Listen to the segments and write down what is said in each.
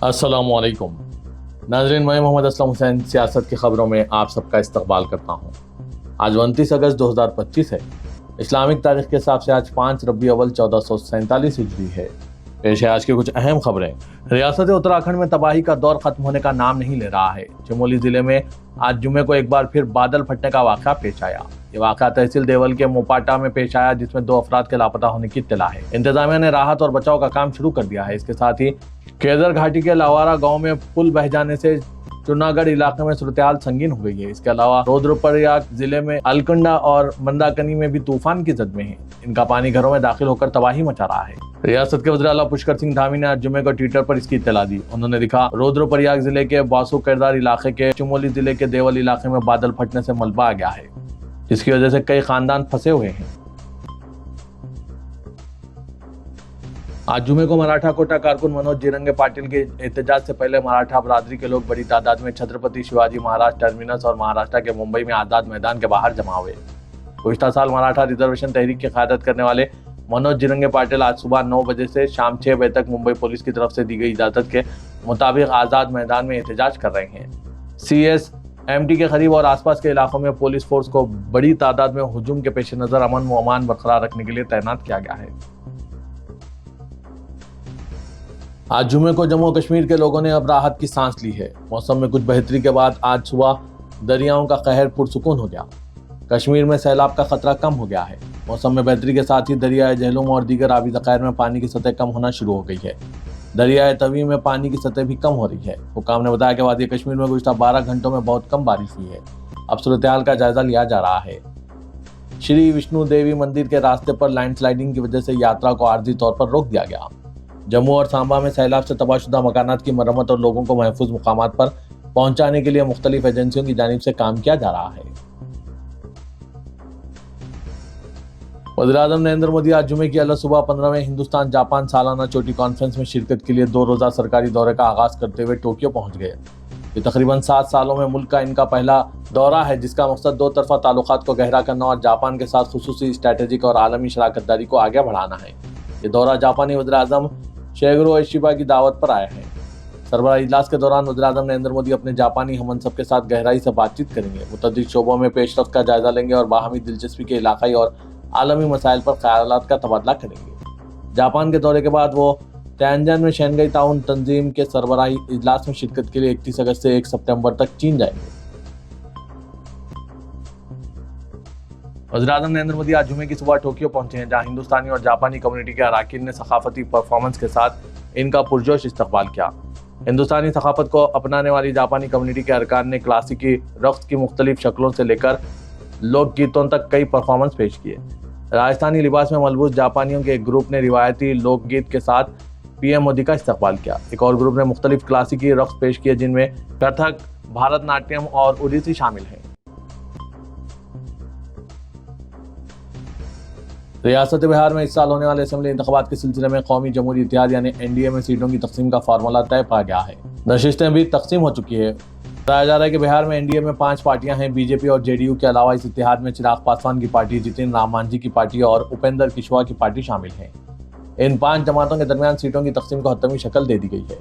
अस्सलामुअलैकुम नाज़रीन, मैं मोहम्मद असलम हुसैन सियासत की खबरों में आप सबका इस्तकबाल करता हूँ। आज 29 अगस्त 2025 है। इस्लामिक तारीख के हिसाब से आज 5 रबी अव्वल 1447 हिजरी है। पेश है आज की कुछ अहम खबरें। रियासत उत्तराखंड में तबाही का दौर खत्म होने का नाम नहीं ले रहा है। चमोली जिले में आज जुमे को एक बार फिर बादल फटने का वाक़या पेश आया। ये वाक़या तहसील देवल के मोपाटा में पेश आया, जिसमें 2 अफराद के लापता होने की इत्तला है। इंतजामिया ने राहत और बचाव का काम शुरू कर दिया है। इसके साथ ही केदर घाटी के लावारा गांव में पुल बह जाने से चुनागढ़ इलाके में सूरत-ए-हाल संगीन हो गई है। इसके अलावा रुद्रप्रयाग जिले में अलकंडा और मंदाकनी में भी तूफान की जद में है। इनका पानी घरों में दाखिल होकर तबाही मचा रहा है। रियासत के वज़ीर आला पुष्कर सिंह धामी ने आज जुमे को ट्विटर पर इसकी इत्तला दी। उन्होंने लिखा, रुद्रप्रयाग जिले के बासु किरदार इलाके के चमोली जिले के देवल इलाके में बादल फटने से मलबा आ गया है, जिसकी वजह से कई खानदान फंसे हुए हैं। आज जुमे को मराठा कोटा कारकुन मनोज जिरंगे पाटिल के एहतजाज से पहले मराठा बरादरी के लोग बड़ी तादाद में छत्रपति शिवाजी महाराज टर्मिनस और महाराष्ट्र के मुंबई में आजाद मैदान के बाहर जमा हुए। गुज़िश्ता साल मराठा रिजर्वेशन तहरीक की क़यादत करने वाले मनोज जिरंगे पाटिल आज सुबह 9 बजे से शाम 6 बजे तक मुंबई पुलिस की तरफ से दी गई इजाज़त के मुताबिक आज़ाद मैदान में एहतजाज कर रहे हैं। CSMT के करीब और आसपास के इलाकों में पुलिस फोर्स को बड़ी तादाद में हुजूम के पेश नज़र अमन व अमान बरकरार रखने के लिए तैनात किया गया है। आज जुमे को जम्मू कश्मीर के लोगों ने अब राहत की सांस ली है। मौसम में कुछ बेहतरी के बाद आज सुबह दरियाओं का कहर पुरसुकून हो गया। कश्मीर में सैलाब का खतरा कम हो गया है। मौसम में बेहतरी के साथ ही दरियाए झेलम और दीगर आबी ज़खायर में पानी की सतह कम होना शुरू हो गई है। दरियाए तवी में पानी की सतह भी कम हो रही है। हुकाम ने बताया कि वादी कश्मीर में गुज़िश्ता 12 घंटों में बहुत कम बारिश हुई है। अब सूरत-ए-हाल का जायजा लिया जा रहा है। श्री विष्णु देवी मंदिर के रास्ते पर लैंडस्लाइडिंग की वजह से यात्रा को आर्जी तौर पर रोक दिया गया। जम्मू और सांबा में सैलाब से तबाहशुदा मकानात की मरम्मत और लोगों को महफूज मुकामात पर पहुंचाने के लिए मुख्तलिफ एजेंसियों की जानिब से काम किया जा रहा है। वज़ीर-ए-आज़म नरेंद्र मोदी आज जुमे की अल सुबह 15वें हिंदुस्तान जापान सालाना चोटी कॉन्फ्रेंस में शिरकत के लिए 2 रोज़ा सरकारी दौरे का आगाज करते हुए टोक्यो पहुंच गए। ये तकरीबन 7 सालों में मुल्क का इनका पहला दौरा है, जिसका मकसद 2 तरफा ताल्लुकात को गहरा करना और जापान के साथ खुसूसी स्ट्रैटेजिक और आलमी शराकतदारी को आगे बढ़ाना है। ये दौरा जापानी वज़ीर-ए-आज़म शिगेरो इशिबा की दावत पर आया है। सरबराह इजलास के दौरान वज़ीर-ए-आज़म नरेंद्र मोदी अपने जापानी हममनसब के साथ गहराई से बातचीत करेंगे, मुतअद्दिद शोबों में पेशरफ्त का जायजा लेंगे और बाहमी दिलचस्पी के इलाकाई और आलमी मसाइल पर ख्यालात का तबादला करेंगे। जापान के दौरे के बाद वो तियानजिन में शंघाई ताउन तंजीम के सरबराही इजलास में शिरकत के लिए 31 अगस्त से 1 सितंबर तक चीन जाएंगे। वज़ीर-ए-आज़म नरेंद्र मोदी आज जुमे की सुबह टोक्यो पहुंचे हैं, जहां हिंदुस्तानी और जापानी कम्युनिटी के अराकीन ने सकाफती परफॉर्मेंस के साथ इनका पुरजोश इस्तकबाल किया। हिंदुस्तानी सकाफत को अपनाने वाली जापानी कम्युनिटी के अरकान ने क्लासिकी रक़्स की मुख्तलिफ शक्लों से लेकर लोकगीतों तक कई परफॉर्मेंस पेश किए। राजस्थानी लिबास में मलबूस जापानियों के एक ग्रुप ने रिवायती लोकगीत के साथ PM मोदी का इस्तकबाल किया। एक और ग्रुप ने मुख्तलिफ क्लासिकी रक़्स पेश किए, जिनमें कथक, भारतनाट्यम और ओडिसी शामिल हैं। रियासत बिहार में इस साल होने वाले असेंबली इंतखाबात के सिलसिले में कौमी जमहूरी इत्तेहाद यानी NDA में सीटों की तकसीम का फार्मूला तय पा गया है। नशिस्तें भी तकसीम हो चुकी है। बताया जा रहा है कि बिहार में NDA में 5 पार्टियां हैं। BJP और JDU के अलावा इस इत्तेहाद में चिराग पासवान की पार्टी, जितिन राम मांझी की पार्टी और उपेंद्र कुशवाहा की पार्टी शामिल हैं। इन 5 जमातों के दरमियान सीटों की तकसीम को हतमी शक्ल दे दी गई है।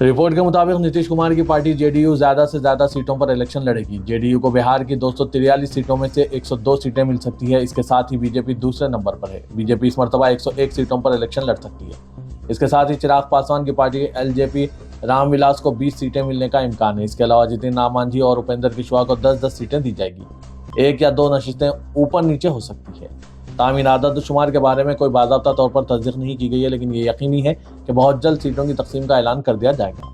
रिपोर्ट के मुताबिक नीतीश कुमार की पार्टी JDU ज्यादा से ज्यादा सीटों पर इलेक्शन लड़ेगी। JDU को बिहार की 243 सीटों में से 102 सीटें मिल सकती है। इसके साथ ही BJP दूसरे नंबर पर है। BJP इस मरतबा 101 सीटों पर इलेक्शन लड़ सकती है। इसके साथ ही चिराग पासवान की पार्टी LJP रामविलास को 20 सीटें मिलने का इम्कान है। इसके अलावा जितिन राम मांझी और उपेंद्र कुशवाहा को 10-10 सीटें दी जाएगी। 1 या 2 नशिस्तें ऊपर नीचे हो सकती है। तामीन आदत-ओ-शुमार के बारे में कोई बाज़ाब्ता तौर पर तस्दीक नहीं की गई है, लेकिन ये यकीनी है कि बहुत जल्द सीटों की तकसीम का ऐलान कर दिया जाएगा।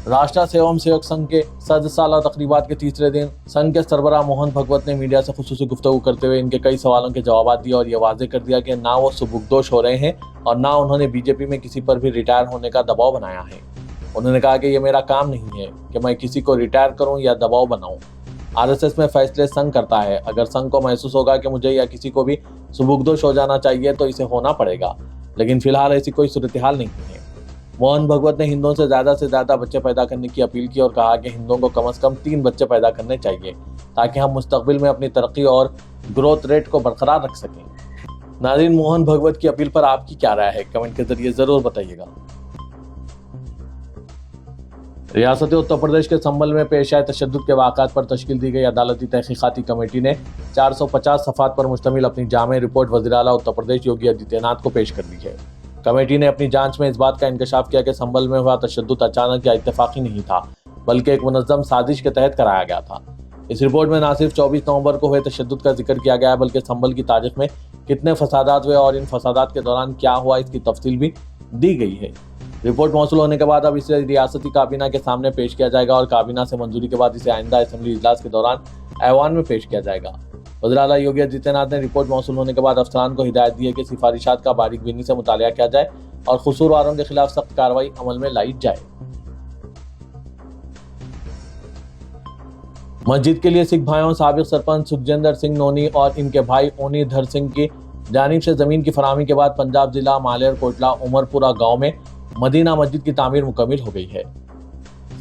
राष्ट्रीय एवं सेवक संघ के सदस्य साला तकरीबात के तीसरे दिन संघ के सरबराह मोहन भगवत ने मीडिया से खुसूसी गुफ्तगू करते हुए इनके कई सवालों के जवाब दिए और ये वाज़ेह कर दिया कि ना वो सुबुकदोश हो रहे हैं और ना उन्होंने BJP में किसी पर भी रिटायर होने का दबाव बनाया है। उन्होंने कहा कि ये मेरा काम नहीं है कि मैं किसी को रिटायर करूं या दबाव बनाऊं। RSS में फैसले संघ करता है। अगर संघ को महसूस होगा कि मुझे या किसी को भी सुबुकदोश हो जाना चाहिए तो इसे होना पड़ेगा, लेकिन फिलहाल ऐसी कोई सूरत-ए-हाल नहीं है। मोहन भगवत ने हिंदुओं से ज़्यादा बच्चे पैदा करने की अपील की और कहा कि हिंदुओं को कम से कम 3 बच्चे पैदा करने चाहिए, ताकि हम मुस्तकबिल में अपनी तरक्की और ग्रोथ रेट को बरकरार रख सकें। नाज़रीन, मोहन भगवत की अपील पर आपकी क्या राय है? कमेंट के जरिए जरूर बताइएगा। रियासत उत्तर प्रदेश के संभल में पेश आए तशद्दुद के वाक़ात पर तश्कील दी गई अदालती तहकीकाती कमेटी ने 450 सफ़ात पर मुश्तमिल अपनी जामे रिपोर्ट वज़ीर आला उत्तर प्रदेश योगी आदित्यनाथ को पेश कर दी है। कमेटी ने अपनी जांच में इस बात का इंकशाफ किया कि संभल में हुआ तशद्दुद अचानक या इत्तेफाकी नहीं था, बल्कि एक मुनज़्ज़म साजिश के तहत कराया गया था। इस रिपोर्ट में न सिर्फ 24 नवंबर को हुए तशद्दुद का जिक्र किया गया है, बल्कि संभल की तारीख में कितने फसादात हुए और इन फसादात के दौरान क्या हुआ, इसकी तफसील भी दी गई है। रिपोर्ट मौसूल होने के बाद अब इसे रियासती काबीना के सामने पेश किया जाएगा और काबीना से मंजूरी के बाद इसे आइंदा असेंबली इजलास के दौरान ऐवान में पेश किया जाएगा। वज़ीर आला योगी आदित्यनाथ ने रिपोर्ट मौसूल होने के बाद अफसरान को हिदायत दी है कि सिफारिशात का बारीकबीनी से मुतालिया किया जाए और कसूरवारों के खिलाफ सख्त कार्रवाई अमल में लाई जाए। मस्जिद के लिए सिख भाइयों साबिक सरपंच सुखजिंदर सिंह नोनी और इनके भाई ओनी धर सिंह की जानिब से जमीन की फराहमी के बाद पंजाब जिला मालेर कोटला उमरपुरा गांव में मदीना मस्जिद की तामीर मुकम्मिल हो गई है।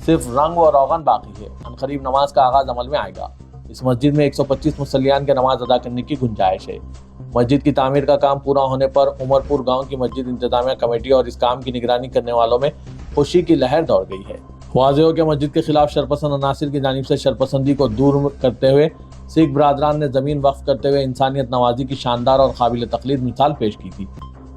सिर्फ रंग और रोगन बाकी है। अनकरीब नमाज का आगाज अमल में आएगा। इस मस्जिद में 125 मुसल्लियान के नमाज अदा करने की गुंजाइश है। मस्जिद की तामीर का काम पूरा होने पर उमरपुर गांव की मस्जिद इंतजामिया कमेटी और इस काम की निगरानी करने वालों में खुशी की लहर दौड़ गई है। वाज़ेह हो कि मस्जिद के खिलाफ शरपसंद अनासिर की जानिब से शरपसंदी को दूर करते हुए सिख बरादरान ने जमीन वक्फ करते हुए इंसानियत नवाजी की शानदार और काबिल तकलीद मिसाल पेश की थी।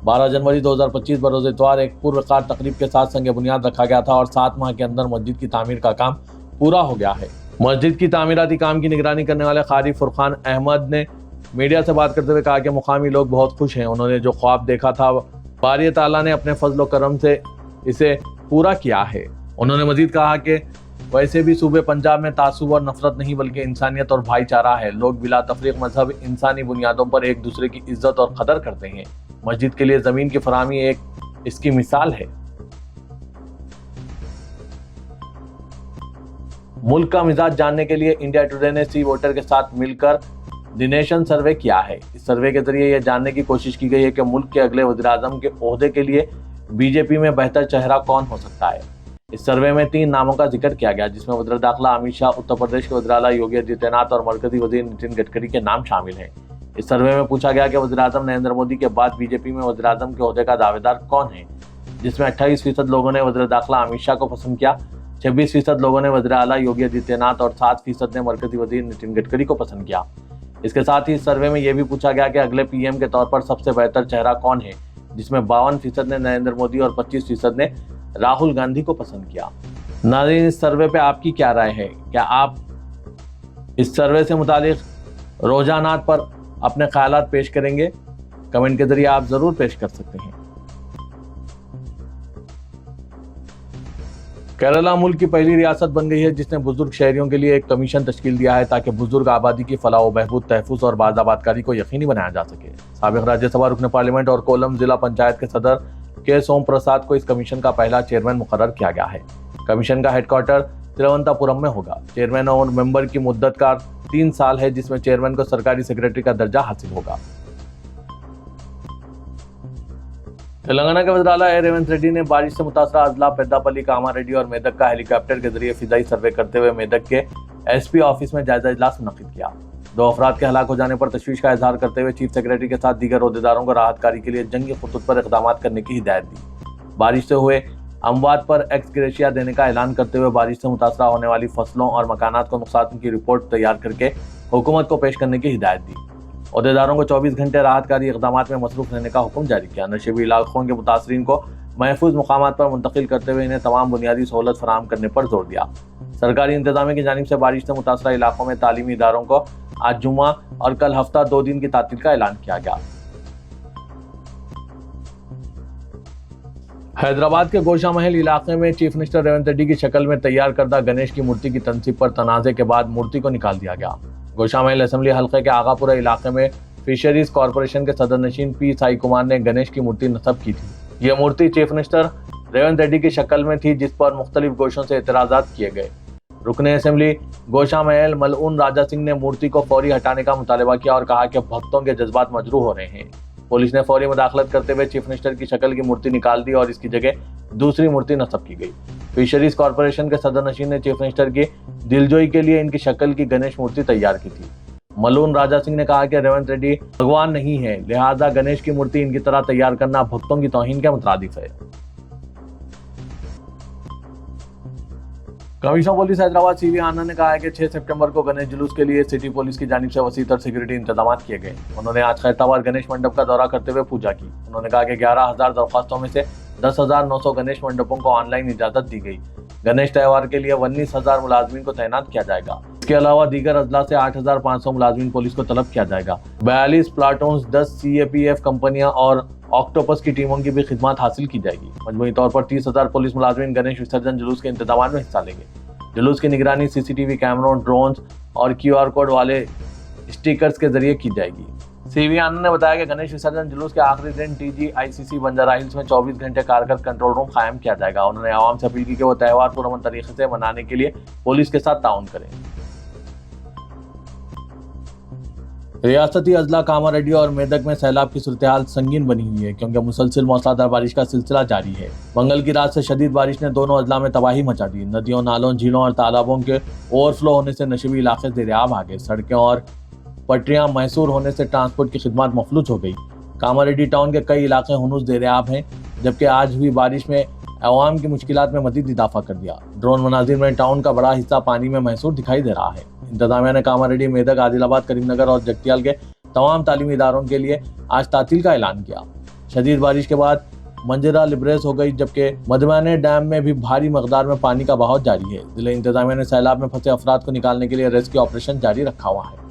12 जनवरी 2025 बरोज़ इतवार एक पुरवकार तकरीब के साथ संग बुनियाद रखा गया था और 7 माह के अंदर मस्जिद की तामीर का काम पूरा हो गया है। मस्जिद की तामीराती काम की निगरानी करने वाले कारी फुरकान अहमद ने मीडिया से बात करते हुए कहा कि मुकामी लोग बहुत खुश हैं। उन्होंने जो ख्वाब देखा था बारी ताला ने अपने फजल करम से इसे पूरा किया है। उन्होंने मजीद कहा कि वैसे भी सूबे पंजाब में तासुब और नफरत नहीं बल्कि इंसानियत और भाईचारा है। लोग बिला तफरीक मजहब इंसानी बुनियादों पर एक दूसरे की इज्जत और कदर करते हैं। मस्जिद के लिए जमीन की फराहमी एक इसकी मिसाल है। मुल्क का मिजाज जानने के लिए इंडिया टुडे ने सी वोटर के साथ मिलकर द नेशन सर्वे किया है। इस सर्वे के जरिए यह जानने की कोशिश की गई है कि मुल्क के अगले वज़ीर आज़म के ओहदे के लिए बीजेपी में बेहतर चेहरा कौन हो सकता है। इस सर्वे में 3 नामों का जिक्र किया गया, जिसमें वज़ीर दाखिला अमित शाह, उत्तर प्रदेश के वज़ीर आला योगी आदित्यनाथ और मरकजी वज़ीर नितिन गडकरी के नाम शामिल हैं। इस सर्वे में पूछा गया कि वज़ीर आज़म नरेंद्र मोदी के बाद बीजेपी में वज़ीर आज़म के ओहदे का दावेदार कौन है, जिसमें 28% लोगों ने वज़ीर दाखिला अमित शाह को पसंद किया, 26% लोगों ने वज़ीर आला योगी आदित्यनाथ और 7% ने मरकजी वज़ीर नितिन गडकरी को पसंद किया। इसके साथ ही इस सर्वे में यह भी पूछा गया कि अगले पीएम के तौर पर सबसे बेहतर चेहरा कौन है, जिसमें 52% ने नरेंद्र मोदी और 25% ने राहुल गांधी को पसंद किया। नाज़रीन, इस सर्वे पे आपकी क्या राय है? क्या आप इस सर्वे से मुतालिक रुझानात पर अपने ख्यालात पेश करेंगे? कमेंट के जरिए आप जरूर पेश कर सकते हैं। केरला मुल्क की पहली रियासत बन गई है जिसने बुजुर्ग शहरियों के लिए एक कमीशन तश्कील दिया है ताकि बुजुर्ग आबादी की फलाह व बहबूद, तहफ़्फ़ुज़ और बाज़ाबादकारी को यकीनी बनाया जा सके। साबिक़ राज्यसभा रुकन पार्लियामेंट और कोलम जिला पंचायत के सदर के सोम प्रसाद को इस कमीशन का पहला चेयरमैन मुकर्रर किया गया है। कमीशन का हेडक्वार्टर तिरुवनंतपुरम में होगा। चेयरमैन और मेंबर की मुद्दत का 3 साल है, जिसमें चेयरमैन को सरकारी सेक्रेटरी का दर्जा हासिल होगा। तेलंगाना के वज़ीर आला रेवंत रेड्डी ने बारिश से मुतासरा अजला पेद्दापल्ली, कामारेड्डी और मेदक का हेलीकॉप्टर के जरिए फिजाई सर्वे करते हुए मेदक के एसपी ऑफिस में जायजा इजलास मुनक्किद किया। 2 अफराद के हलाक हो जाने पर तशवीश का इजहार करते हुए चीफ सेक्रेटरी के साथ दीगर ओहदेदारों को राहत कारी के लिए जंगी खुतूत पर इक़दाम करने की हिदायत दी। बारिश से हुए अमवात पर एक्स ग्रेशिया देने का ऐलान करते हुए बारिश से मुतासरा होने वाली फसलों और मकानात को नुकसान की रिपोर्ट तैयार करके हुकूमत को पेश करने की हिदायत दी। ओहदेदारों को 24 घंटे राहतकारी इक़दाम में मसरूफ़ रहने का हुक्म जारी किया। नशीबी इलाकों के मुतासरीन को महफूज मुकामात पर मुंतकिल करते हुए इन्हें तमाम बुनियादी सहूलत फराहम करने पर जोर दिया। सरकारी इंतजामिया की जानिब से बारिश से मुतासरा इलाकों में तालीमी इदारों को आज जुम्मा और कल हफ्ता 2 दिन की तातील का ऐलान किया गया। हैदराबाद के गोशा महल इलाके में चीफ मिनिस्टर रेवंत रेड्डी की शक्ल में तैयार करदा गणेश की मूर्ति की तनसीब पर तनाज़े के बाद मूर्ति को निकाल दिया गया। गोशा महल असेंबली हल्के के आगापुरा इलाके में फिशरीज कॉरपोरेशन के सदर नशीन पी साई कुमार ने गणेश की मूर्ति नस्ब की थी। यह मूर्ति चीफ मिनिस्टर रेवंत रेड्डी की शक्ल में थी, जिस पर मुख्तलिफ गोशों से एतराज़ात किए गए। रुकने असेंबली गोशा महल मलऊन राजा सिंह ने मूर्ति को फौरी हटाने का मुतालबा किया और कहा कि भक्तों के जज्बात मजरूह हो रहे हैं। पुलिस ने फौरी मुदाखलत करते हुए चीफ मिनिस्टर की शक्ल की मूर्ति निकाल दी और इसकी जगह दूसरी मूर्ति नस्ब की गई। फिशरीज कॉरपोरेशन के सदर नशीन ने चीफ मिनिस्टर की दिलजोई के लिए इनकी शक्ल की गणेश मूर्ति तैयार की थी। मलून राजा सिंह ने कहा कि रेवंत रेड्डी भगवान नहीं है, लिहाजा गणेश की मूर्ति इनकी तरह तैयार करना भक्तों की तौहीन के मुतरादिफ है। कमिश्नर पुलिस हैदराबाद सीवी आनंद ने कहा है कि 6 सितंबर को गणेश जुलूस के लिए सिटी पुलिस की जानिब से वसीतर सिक्योरिटी इंतजाम किए गए। उन्होंने आज खैरताबाद गणेश मंडप का दौरा करते हुए पूजा की। उन्होंने कहा कि 11,000 दरख्वास्तों में से 10,900 गणेश मंडपों को ऑनलाइन इजाजत दी गई। गणेश त्यौहार के लिए 19,000 मुलाजमीन को तैनात किया जाएगा। इसके अलावा दीगर अजला से 8,500 मुलाजमीन पुलिस को तलब किया जाएगा। 42 प्लाटून्स, 10 CAPF कंपनियां और ऑक्टोपस की टीमों की भी खिदमत हासिल की जाएगी। मजमूई तौर पर 30,000 पुलिस मुलाजमीन गणेश विसर्जन जुलूस के इंतजाम में हिस्सा लेंगे। जुलूस की निगरानी CCTV कैमरों, ड्रोन्स और QR कोड वाले स्टिकर्स के जरिए की जाएगी। सीवी आनंद ने बताया कि गणेश विसर्जन जुलूस के आखिरी दिन TGICC बंजारा हिल्स में 24 घंटे कारगर कंट्रोल रूम कायम किया जाएगा। उन्होंने आवाम से अपील की कि वो त्यौहार पुरअमन तरीके से मनाने के लिए पुलिस के साथ ताउन करें। रियासती अजला कामारेड्डी और मेदक में सैलाब की सूरत-ए-हाल संगीन बनी हुई है, क्योंकि मुसलसल मौसलाधार बारिश का सिलसिला जारी है। मंगल की रात से शदीद बारिश ने दोनों अजला में तबाही मचा दी। नदियों, नालों, झीलों और तालाबों के ओवरफ्लो होने से नशेबी इलाके ज़ेर-ए-आब आ गए। सड़कें और पटरियां मैसूर होने से ट्रांसपोर्ट की खिदमत मफलूज हो गई। कामारेड्डी टाउन के कई इलाके हुनूस ज़ेर-ए-आब हैं, जबकि आज हुई बारिश में अवाम की मुश्किलात में मज़ीद इजाफा कर दिया। ड्रोन मनाजिर में टाउन का बड़ा हिस्सा पानी में मैसूर दिखाई दे रहा है। इंतजामिया ने कामारेड्डी, मेदक, आदिलाबाद, करीमनगर और जगतियाल के तमाम तालीमी इदारों के लिए आज तातील का ऐलान किया। शदीद बारिश के बाद मंजरा लिब्रेस हो गई, जबकि मदमाने डैम में भी भारी मकदार में पानी का बहाव जारी है। जिला इंतजामिया ने सैलाब में फंसे अफराद को निकालने के लिए रेस्क्यू ऑपरेशन जारी रखा हुआ है।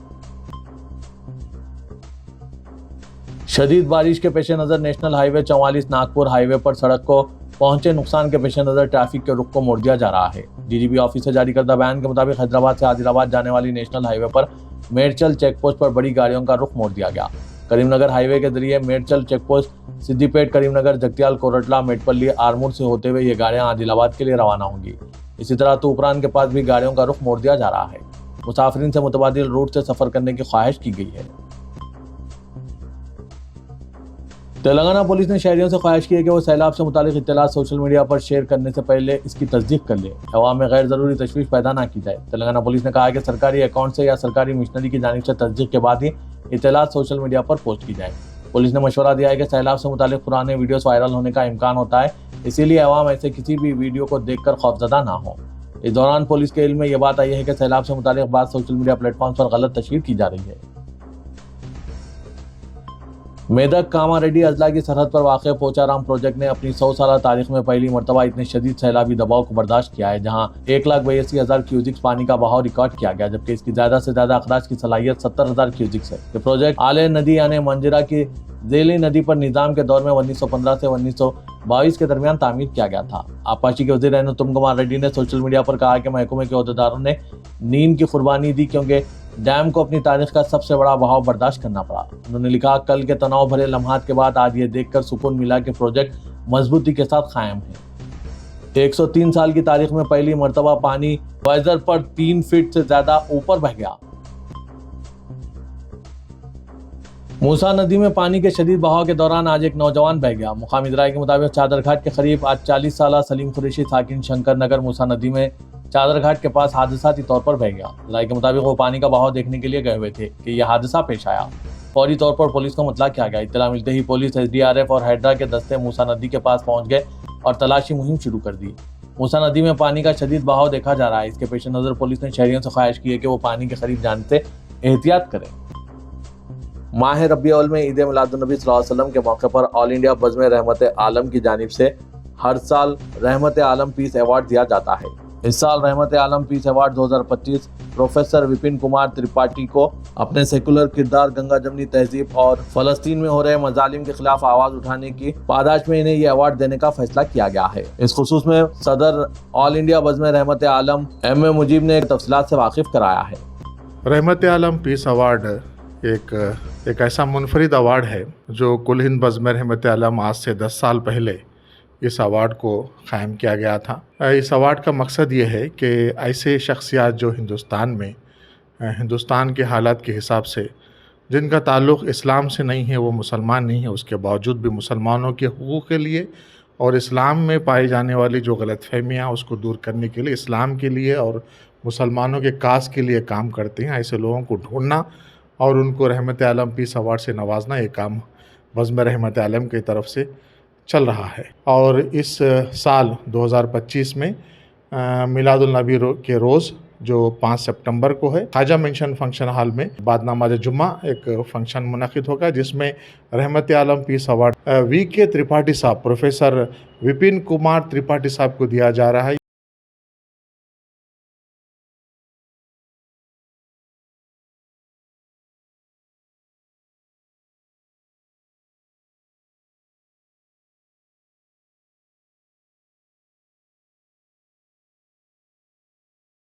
शदीद बारिश के पेश नज़र नेशनल हाईवे 44 नागपुर हाईवे पर सड़क को पहुंचे नुकसान के पेश नज़र ट्रैफिक के रुख को मोड़ दिया जा रहा है। DGP ऑफिस से जारी करदा बयान के मुताबिक हैदराबाद से आदिलाबाद जाने वाली नेशनल हाईवे पर मेरचल चेकपोस्ट पर बड़ी गाड़ियों का रुख मोड़ दिया गया। करीमनगर हाईवे के जरिए मेरचल चेकपोस्ट, सिद्दीपेट, करीमनगर, जगतियाल, कोरटला, मेटपल्ली, आरमूर से होते हुए ये गाड़ियां आदिलाबाद के लिए रवाना होंगी। इसी तरह तूफान के पास भी गाड़ियों का रुख मोड़ दिया जा रहा है। मुसाफिरीन से मुतबादिल रूट से सफर करने की ख्वाहिश की गई है। तेलंगाना पुलिस ने शहरियों से ख्वाहिश की है कि वो सैलाब से मुतालिक इत्तलात सोशल मीडिया पर शेयर करने से पहले इसकी तस्दीक कर ले, अवाम में गैर जरूरी तशवीश पैदा ना की जाए। तेलंगाना पुलिस ने कहा है कि सरकारी अकाउंट से या सरकारी मिशनरी की जानिब से तस्दीक के बाद ही इत्तलात सोशल मीडिया पर पोस्ट की जाए। पुलिस ने मशवरा दिया है कि सैलाब से मुतालिक पुराने वीडियोस वायरल होने का इम्कान होता है, इसीलिए अवाम ऐसे किसी भी वीडियो को देखकर खौफजदा ना हो। इस दौरान पुलिस के इल्म में यह बात आई है कि सैलाब से मुतालिक बात सोशल मीडिया प्लेटफॉर्म पर गलत तशहीर की जा रही है। मेदक कामारेड्डी अजला की सरहद पर वाक़ पोचाराम प्रोजेक्ट ने अपनी 100 साला तारीख में पहली मरतबा इतने शदीद सैलाबी दबाव को बर्दाश्त किया है, जहां 1,82,000 क्यूजिक्स पानी का बहाव रिकॉर्ड किया गया, जबकि इसकी ज्यादा से ज्यादा अखराज की सलाहियत 70,000 क्यूजिक्स है। ये प्रोजेक्ट आले नदी यानी मंजरा की जेली नदी पर निजाम के दौर में 1915 से 1922 के दरमियान तामीर किया गया था। आपाशी के वज़ीर उत्तम कुमार रेड्डी ने सोशल मीडिया पर कहा कि महकमे के अहदेदारों ने नींद की कुर्बानी दी, क्योंकि डैम को अपनी तारीख का सबसे बड़ा बहाव बर्दाश्त करना पड़ा। उन्होंने लिखा, कल के तनाव भरे लम्हात के बाद आज ये देखकर सुकून मिला कि प्रोजेक्ट मजबूती के साथ कायम है। 103 साल की तारीख में पहली मरतबा पानी वाइजर पर 3 फीट से ज्यादा ऊपर बह गया। मूसा नदी में पानी के शदीद बहाव के दौरान आज एक नौजवान बह गया। मुकामी ज़राए के मुताबिक चादरघाट के करीब आज 40 साला सलीम कुरैशी साकिन शंकर नगर मूसा नदी में चादरघाट के पास हादसाती तौर पर बह गया। ज़राए के मुताबिक वो पानी का बहाव देखने के लिए गए हुए थे कि यह हादसा पेश आया। फौरी तौर पर पुलिस को मुतला किया गया। इत्तला मिलते ही पुलिस, SDRF और हैड्रा के दस्ते मूसा नदी के पास पहुंच गए और तलाशी मुहिम शुरू कर दी। मूसा नदी में पानी का शदीद बहाव देखा जा रहा है। इसके पेश नज़र पुलिस ने शहरियों से ख्वाहिश की है कि वो पानी के करीब जाने से एहतियात करें। माह रबी अव्वल में ईद मिलादुन्नबी सल्लल्लाहु अलैहि वसल्लम के मौके पर ऑल इंडिया बज़्म रहमत आलम की जानिब से हर साल रहमत आलम पीस अवार्ड दिया जाता है। इस साल Rahmat Alam peace award 2025 professor Vipin Kumar Tripathi को अपने सेकुलर किरदार, गंगा जमनी तहजीब और फलस्तीन में हो रहे मजालिम के खिलाफ आवाज उठाने की पादाश में इन्हें ये अवार्ड देने का फैसला किया गया है। इस खुसूस में सदर ऑल इंडिया बज़्म रहमत आलम M.A. मुजीब ने तफसीलात से वाकिफ कराया है। रहमत आलम पीस अवार्ड एक ऐसा मुनफरिद अवार्ड है जो कुल हिंद बज़्म रहमत आलम आज से 10 साल पहले इस अवार्ड को क़ायम किया गया था। इस अवार्ड का मकसद ये है कि ऐसे शख्सियात जो हिंदुस्तान के हालात के हिसाब से जिनका ताल्लुक़ इस्लाम से नहीं है, वो मुसलमान नहीं है, उसके बावजूद भी मुसलमानों के हुकूक़ के लिए और इस्लाम में पाई जाने वाली जो गलतफ़हमियाँ उसको दूर करने के लिए, इस्लाम के लिए और मुसलमानों के काज के लिए काम करते हैं, ऐसे लोगों को ढूंढना और उनको रहमत आलम पीस अवार्ड से नवाजना ये काम बज़्म रहमत आलम की तरफ से चल रहा है। और इस साल 2025 में मिलादुल नबी के रोज़ जो 5 सितंबर को है, ख्वाजा मेंशन फंक्शन हॉल में बाद नमाज जुम्मा एक फंक्शन मुनक़िद होगा, जिसमें रहमत आलम पीस अवार्ड वी के त्रिपाठी साहब, प्रोफेसर विपिन कुमार त्रिपाठी साहब को दिया जा रहा है।